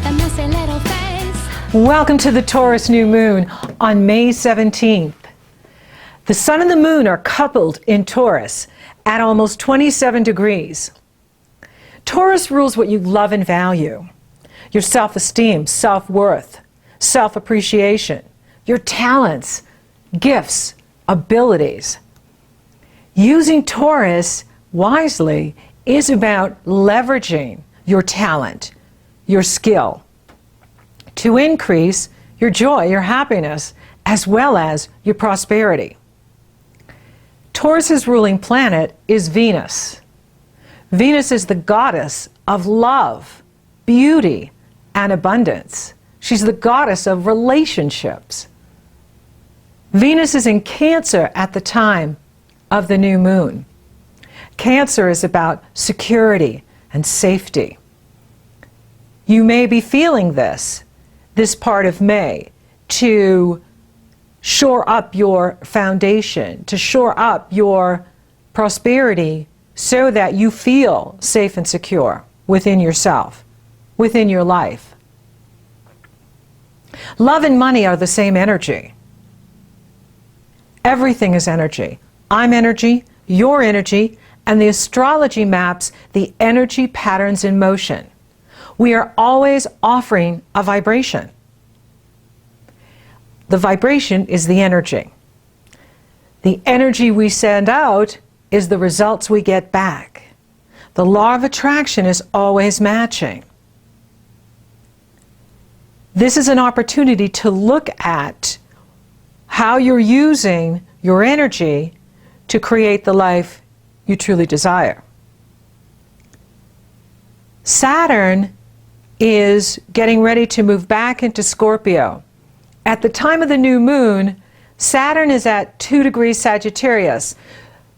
with a messy little face. Welcome to the Taurus new moon on May 17th. The sun and the moon are coupled in Taurus at almost 27 degrees. Taurus rules what you love and value: your self-esteem, self-worth, self-appreciation, your talents, gifts, abilities. Using Taurus wisely is about leveraging your talent, your skill, to increase your joy, your happiness, as well as your prosperity. Taurus's ruling planet is Venus. Venus is the goddess of love, beauty, and abundance. She's the goddess of relationships. Venus is in Cancer at the time of the new moon. Cancer is about security and safety. You may be feeling this part of May, to shore up your foundation, to shore up your prosperity so that you feel safe and secure within yourself, within your life. Love and money are the same energy. Everything is energy. I'm energy, you're energy, and the astrology maps the energy patterns in motion. We are always offering a vibration. The vibration is the energy. The energy we send out is the results we get back. The law of attraction is always matching. This is an opportunity to look at how you're using your energy to create the life you truly desire. Saturn is getting ready to move back into Scorpio. At the time of the new moon, Saturn is at 2 degrees Sagittarius.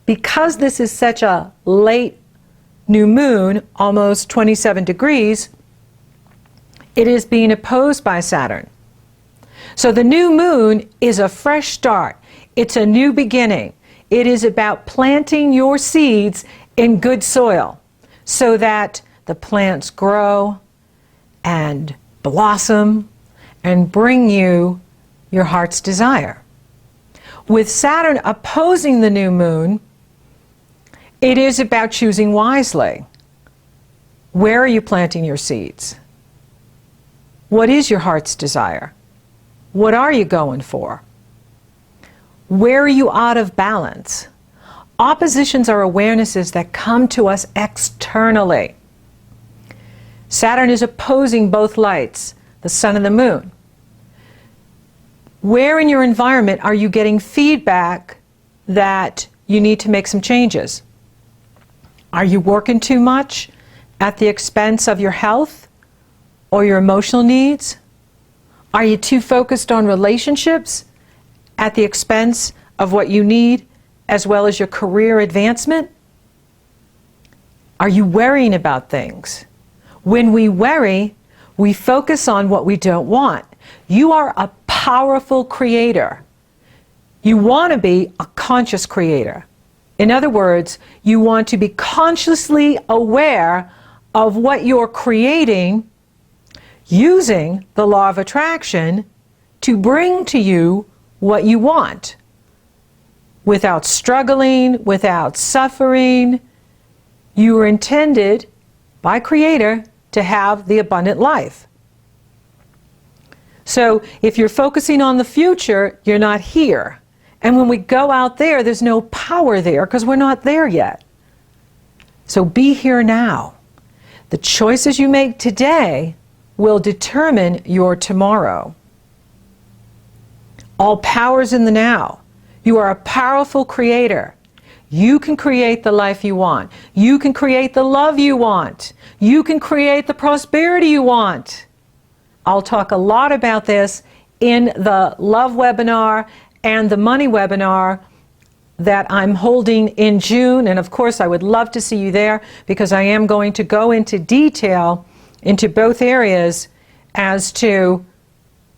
Because this is such a late new moon, almost 27 degrees, it is being opposed by Saturn. So the new moon is a fresh start. It's a new beginning. It is about planting your seeds in good soil so that the plants grow and blossom and bring you your heart's desire. With Saturn opposing the new moon, it is about choosing wisely. Where are you planting your seeds? What is your heart's desire? What are you going for? Where are you out of balance? Oppositions are awarenesses that come to us externally. Saturn is opposing both lights, the sun and the moon. Where in your environment are you getting feedback that you need to make some changes? Are you working too much at the expense of your health or your emotional needs? Are you too focused on relationships at the expense of what you need as well as your career advancement? Are you worrying about things? When we worry, we focus on what we don't want. You are a powerful creator. You want to be a conscious creator. In other words, you want to be consciously aware of what you're creating using the law of attraction to bring to you what you want without struggling, without suffering. You were intended by Creator to have the abundant life. So if you're focusing on the future, you're not here. And when we go out there, there's no power there because we're not there yet. So be here now. The choices you make today will determine your tomorrow. All power's in the now. You are a powerful creator. You can create the life you want. You can create the love you want. You can create the prosperity you want. I'll talk a lot about this in the love webinar and the money webinar that I'm holding in June. And of course, I would love to see you there because I am going to go into detail into both areas as to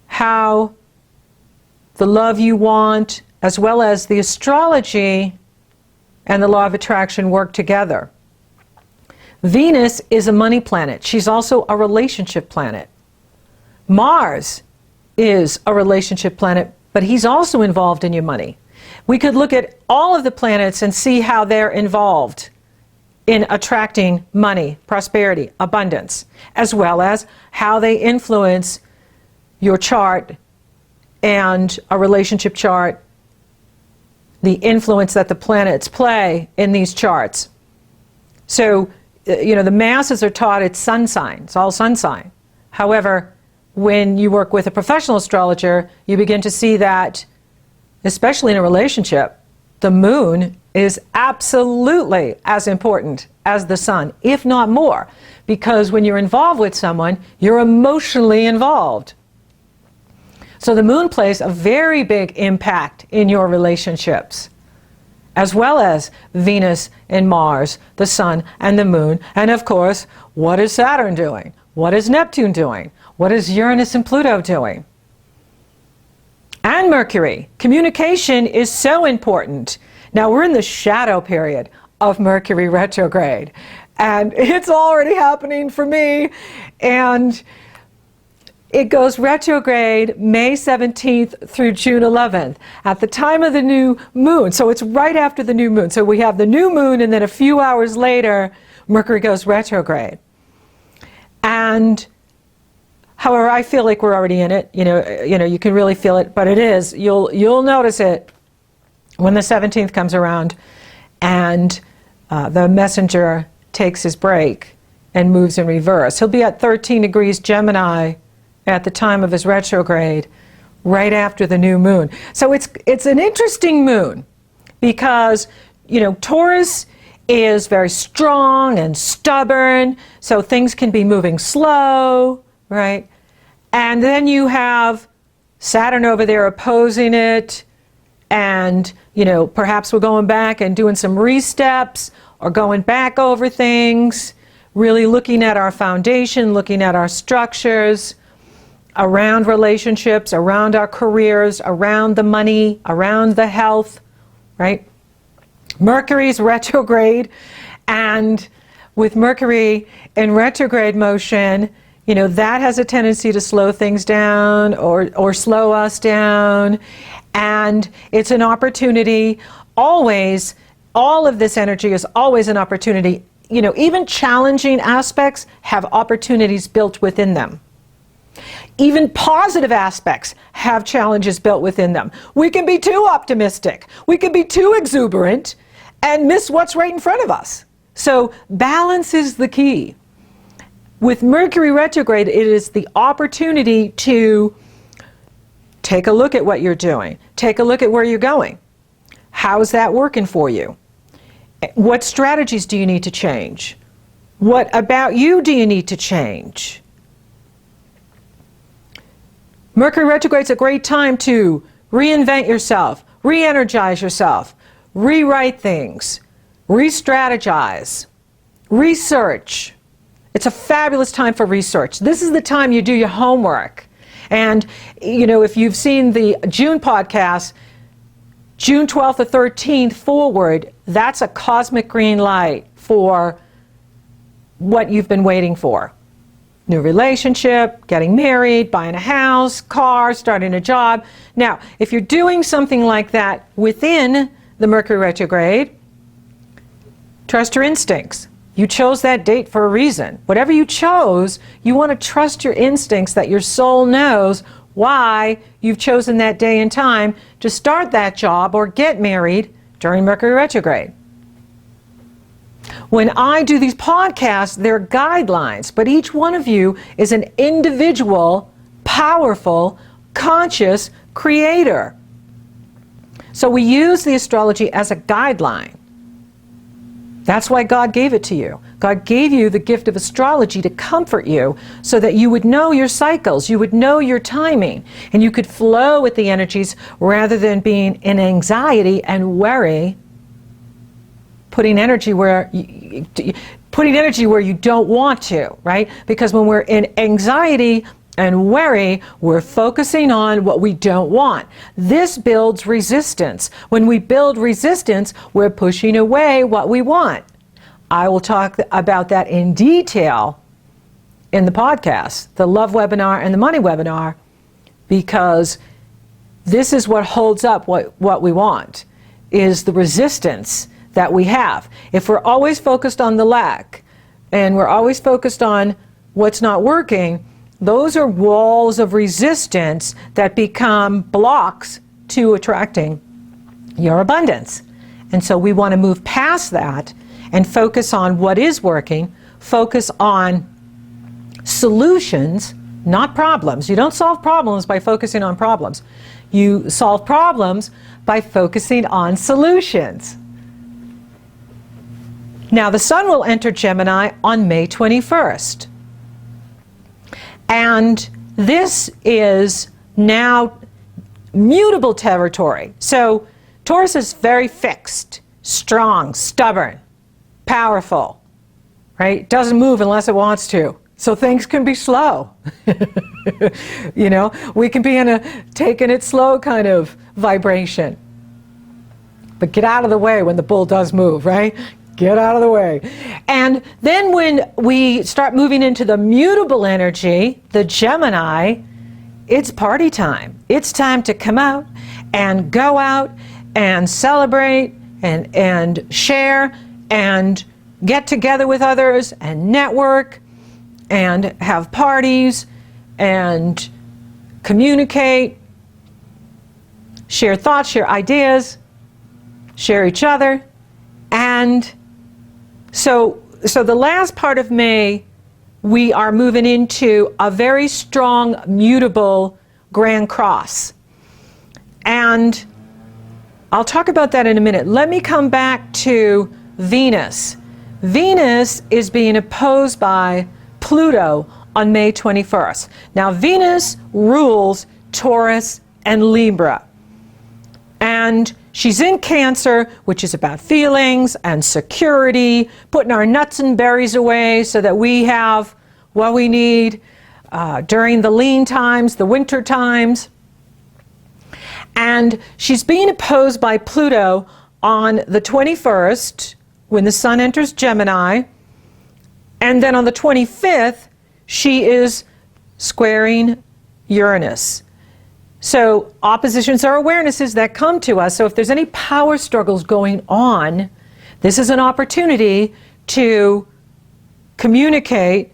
how the love you want, as well as the astrology and the law of attraction work together. Venus is a money planet. She's also a relationship planet. Mars is a relationship planet, but he's also involved in your money. We could look at all of the planets and see how they're involved in attracting money, prosperity, abundance, as well as how they influence your chart and a relationship chart, the influence that the planets play in these charts. So, the masses are taught it's sun sign, it's all sun sign. However, when you work with a professional astrologer, you begin to see that, especially in a relationship, the moon is absolutely as important as the sun, if not more, because when you're involved with someone, you're emotionally involved. So the moon plays a very big impact in your relationships, as well as Venus and Mars, the sun and the moon, and of course, what is Saturn doing? What is Neptune doing? What is Uranus and Pluto doing? And Mercury. Communication is so important. Now we're in the shadow period of Mercury retrograde, and it's already happening for me, and it goes retrograde May 17th through June 11th at the time of the new moon. So it's right after the new moon. So we have the new moon, and then a few hours later, Mercury goes retrograde. And however, I feel like we're already in it. You can really feel it, but it is. You'll notice it when the 17th comes around, and the messenger takes his break and moves in reverse. He'll be at 13 degrees Gemini at the time of his retrograde, right after the new moon. So it's an interesting moon because, Taurus is very strong and stubborn, so things can be moving slow, right? And then you have Saturn over there opposing it, and, perhaps we're going back and doing some re-steps or going back over things, really looking at our foundation, looking at our structures, around relationships, around our careers, around the money, around the health, right? Mercury's retrograde, and with Mercury in retrograde motion, that has a tendency to slow things down or slow us down, and it's an opportunity always. All of this energy is always an opportunity. Even challenging aspects have opportunities built within them. Even positive aspects have challenges built within them. We can be too optimistic. We can be too exuberant and miss what's right in front of us. So balance is the key. With Mercury retrograde, it is the opportunity to take a look at what you're doing. Take a look at where you're going. How's that working for you? What strategies do you need to change? What about you do you need to change? Mercury retrograde is a great time to reinvent yourself, re-energize yourself, rewrite things, re-strategize, research. It's a fabulous time for research. This is the time you do your homework. And, if you've seen the June podcast, June 12th or 13th forward, that's a cosmic green light for what you've been waiting for. New relationship, getting married, buying a house, car, starting a job. Now, if you're doing something like that within the Mercury retrograde, trust your instincts. You chose that date for a reason. Whatever you chose, you want to trust your instincts that your soul knows why you've chosen that day and time to start that job or get married during Mercury retrograde. When I do these podcasts, they're guidelines, but each one of you is an individual, powerful, conscious creator. So we use the astrology as a guideline. That's why God gave it to you. God gave you the gift of astrology to comfort you so that you would know your cycles, you would know your timing, and you could flow with the energies rather than being in anxiety and worry, putting energy where you don't want to, right? Because when we're in anxiety and worry, we're focusing on what we don't want. This builds resistance. When we build resistance, we're pushing away what we want. I will talk about that in detail in the podcast, the love webinar and the money webinar, because this is what holds up what we want, is the resistance that we have. If we're always focused on the lack and we're always focused on what's not working, those are walls of resistance that become blocks to attracting your abundance. And so we want to move past that and focus on what is working, focus on solutions, not problems. You don't solve problems by focusing on problems. You solve problems by focusing on solutions. Now, the sun will enter Gemini on May 21st. And this is now mutable territory. So Taurus is very fixed, strong, stubborn, powerful, right? Doesn't move unless it wants to. So things can be slow. You know, we can be in a taking it slow kind of vibration. But get out of the way when the bull does move, right? Get out of the way. And then when we start moving into the mutable energy, the Gemini, it's party time. It's time to come out and go out and celebrate and share and get together with others and network and have parties and communicate, share thoughts, share ideas, share each other. And so the last part of May, we are moving into a very strong, mutable Grand Cross. And I'll talk about that in a minute. Let me come back to Venus. Venus is being opposed by Pluto on May 21st. Now, Venus rules Taurus and Libra. And she's in Cancer, which is about feelings and security, putting our nuts and berries away so that we have what we need during the lean times, the winter times. And she's being opposed by Pluto on the 21st, when the sun enters Gemini. And then on the 25th, she is squaring Uranus. So oppositions are awarenesses that come to us. So if there's any power struggles going on, this is an opportunity to communicate,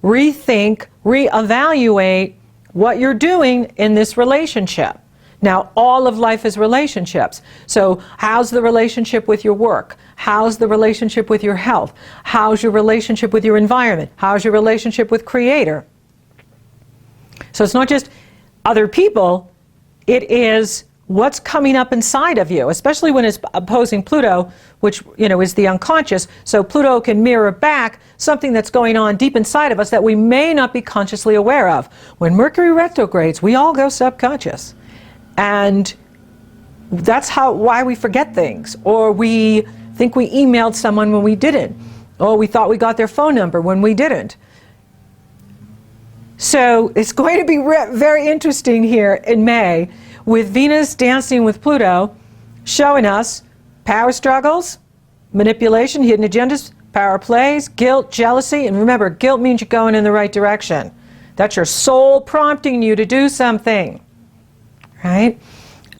rethink, reevaluate what you're doing in this relationship. Now, all of life is relationships. So how's the relationship with your work? How's the relationship with your health? How's your relationship with your environment? How's your relationship with Creator? So it's not just other people, it is what's coming up inside of you, especially when it's opposing Pluto, which, you know, is the unconscious. So Pluto can mirror back something that's going on deep inside of us that we may not be consciously aware of. When Mercury retrogrades, we all go subconscious. And that's why we forget things, or we think we emailed someone when we didn't, or we thought we got their phone number when we didn't. So it's going to be very interesting here in May, with Venus dancing with Pluto, showing us power struggles, manipulation, hidden agendas, power plays, guilt, jealousy. And remember, guilt means you're going in the right direction. That's your soul prompting you to do something. Right?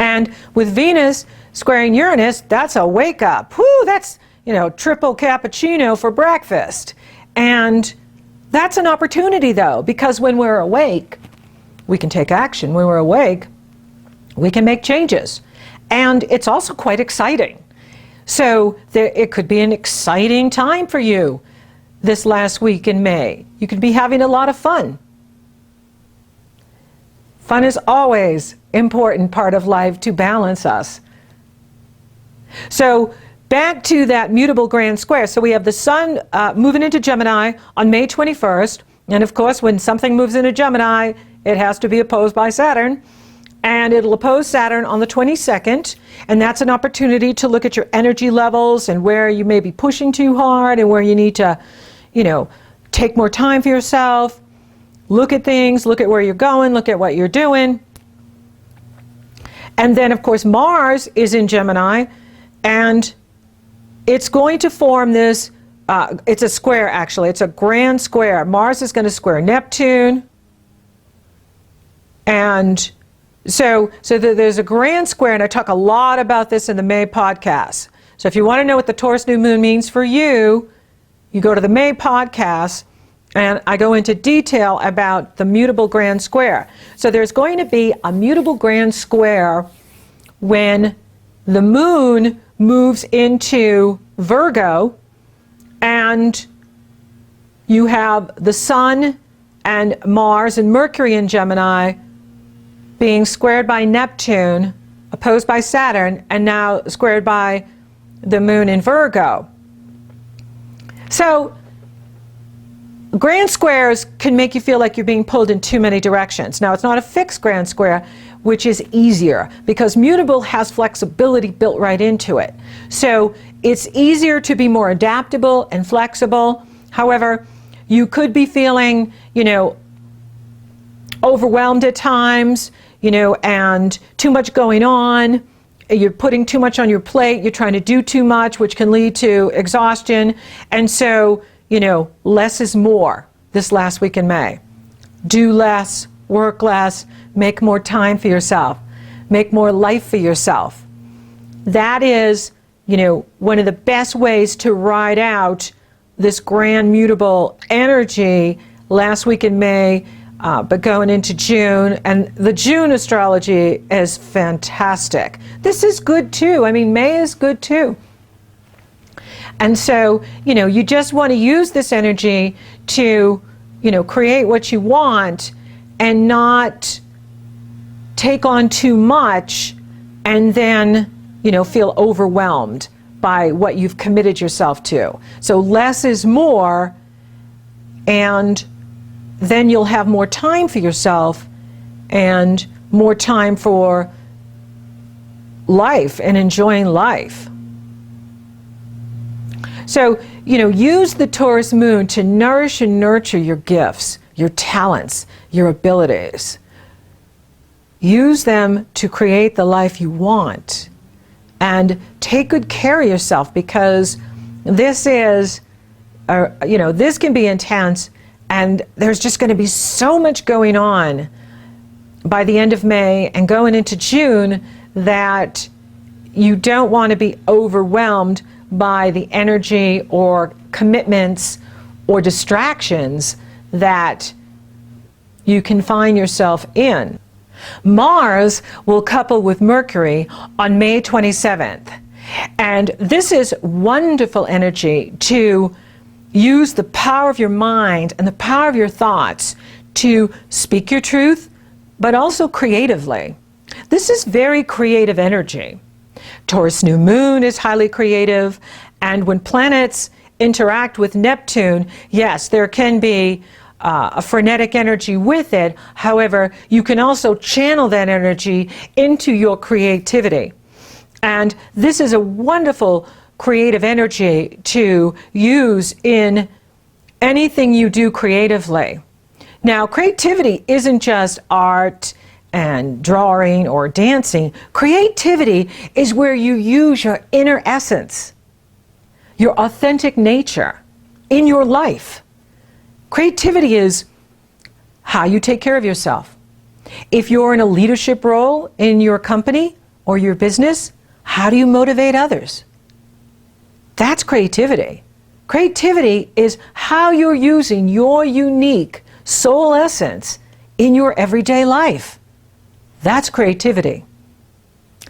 And with Venus squaring Uranus, that's a wake up. Whoo, that's, you know, triple cappuccino for breakfast. And that's an opportunity, though, because when we're awake, we can take action. When we're awake, we can make changes. And it's also quite exciting. So it could be an exciting time for you this last week in May. You could be having a lot of fun. Fun is always an important part of life to balance us. So back to that mutable grand square. So we have the sun moving into Gemini on May 21st. And of course, when something moves into Gemini, it has to be opposed by Saturn. And it'll oppose Saturn on the 22nd. And that's an opportunity to look at your energy levels and where you may be pushing too hard and where you need to, you know, take more time for yourself. Look at things, look at where you're going, look at what you're doing. And then, of course, Mars is in Gemini, and it's going to form this it's a square actually, it's a grand square. Mars is going to square Neptune. And so there's a grand square, and I talk a lot about this in the May podcast. So if you want to know what the Taurus new moon means for you, you go to the May podcast, and I go into detail about the mutable grand square. So there's going to be a mutable grand square when the moon moves into Virgo, and you have the sun and Mars and Mercury in Gemini being squared by Neptune, opposed by Saturn, and now squared by the moon in Virgo. So grand squares can make you feel like you're being pulled in too many directions. Now, it's not a fixed grand square, which is easier because mutable has flexibility built right into it. So it's easier to be more adaptable and flexible. However, you could be feeling, overwhelmed at times, and too much going on. You're putting too much on your plate. You're trying to do too much, which can lead to exhaustion. And so, less is more this last week in May. Do less, work less, make more time for yourself, make more life for yourself. That is, one of the best ways to ride out this grand mutable energy last week in May, but going into June. And the June astrology is fantastic. This is good too. I mean, May is good too. And so, you just want to use this energy to, create what you want and not take on too much and then, feel overwhelmed by what you've committed yourself to. So less is more, and then you'll have more time for yourself and more time for life and enjoying life. So, use the Taurus moon to nourish and nurture your gifts, your talents, your abilities. Use them to create the life you want. And take good care of yourself, because this is, this can be intense, and there's just going to be so much going on by the end of May and going into June that you don't want to be overwhelmed by the energy or commitments or distractions that you can find yourself in. Mars will couple with Mercury on May 27th. And this is wonderful energy to use the power of your mind and the power of your thoughts to speak your truth, but also creatively. This is very creative energy. Taurus new moon is highly creative, and when planets interact with Neptune, yes, there can be a frenetic energy with it. However, you can also channel that energy into your creativity. And this is a wonderful creative energy to use in anything you do creatively. Now, creativity isn't just art and drawing or dancing. Creativity is where you use your inner essence, your authentic nature in your life. Creativity is how you take care of yourself. If you're in a leadership role in your company or your business, how do you motivate others? That's creativity. Creativity is how you're using your unique soul essence in your everyday life. That's creativity.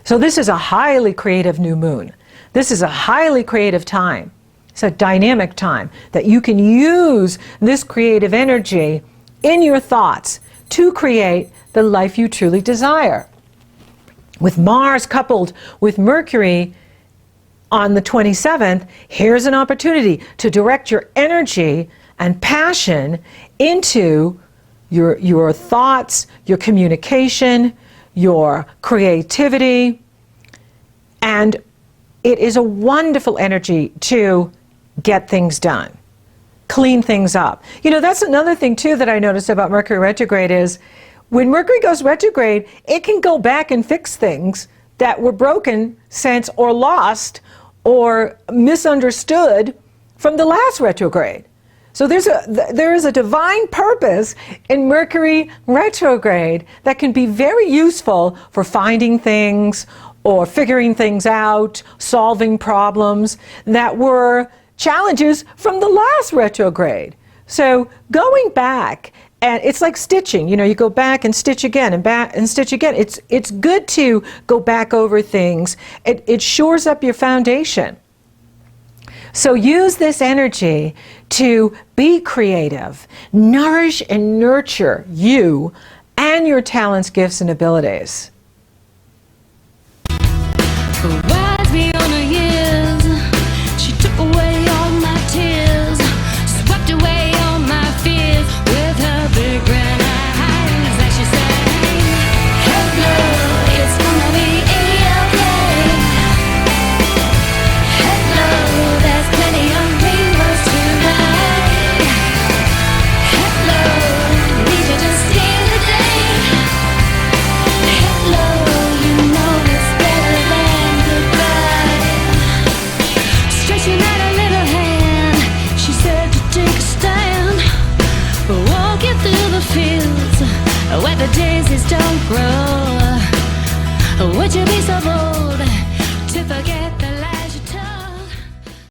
So this is a highly creative new moon. This is a highly creative time. It's a dynamic time that you can use this creative energy in your thoughts to create the life you truly desire. With Mars coupled with Mercury on the 27th, here's an opportunity to direct your energy and passion into your thoughts, your communication, your creativity. And it is a wonderful energy to get things done, clean things up. That's another thing too that I noticed about Mercury retrograde is when Mercury goes retrograde, it can go back and fix things that were broken since or lost or misunderstood from the last retrograde. So there is a divine purpose in Mercury retrograde that can be very useful for finding things or figuring things out, solving problems that were challenges from the last retrograde. So going back, and it's like stitching, you know, you go back and stitch again and back and stitch again. It's good to go back over things. It shores up your foundation. So use this energy to be creative, nourish and nurture you and your talents, gifts, and abilities. Wise beyond a year.